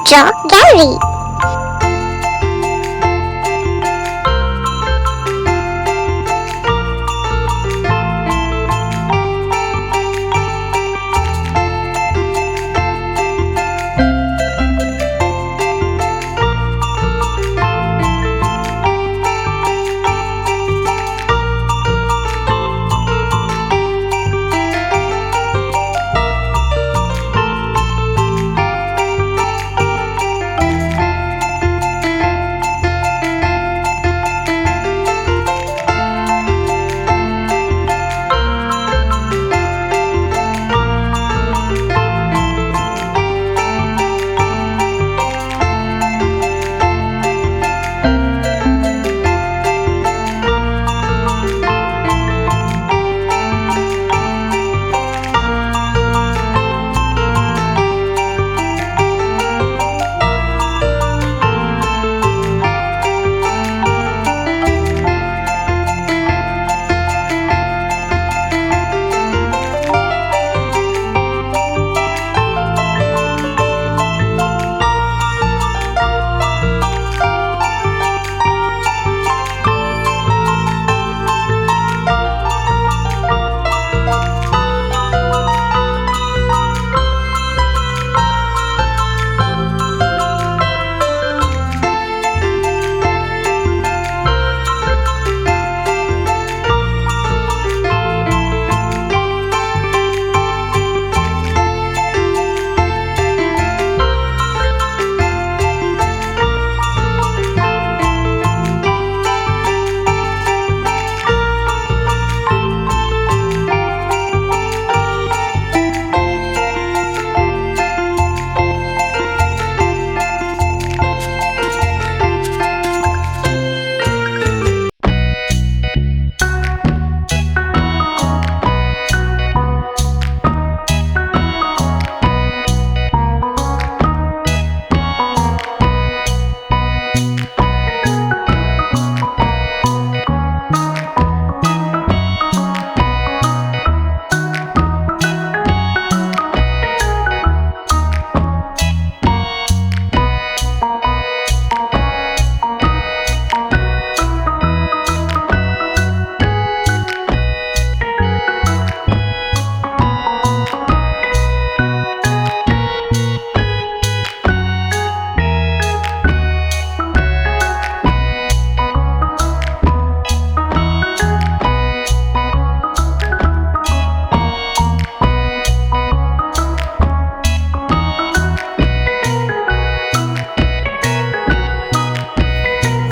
Picture Gallery.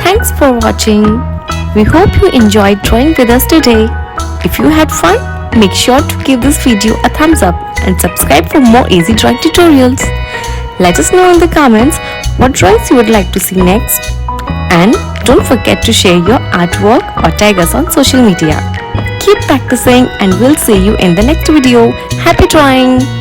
Thanks for watching. We hope you enjoyed drawing with us today. If you had fun, make sure to give this video a thumbs up and subscribe for more easy drawing tutorials. Let us know in the comments what drawings you would like to see next. And don't forget to share your artwork or tag us on social media. Keep practicing and we'll see you in the next video. Happy drawing!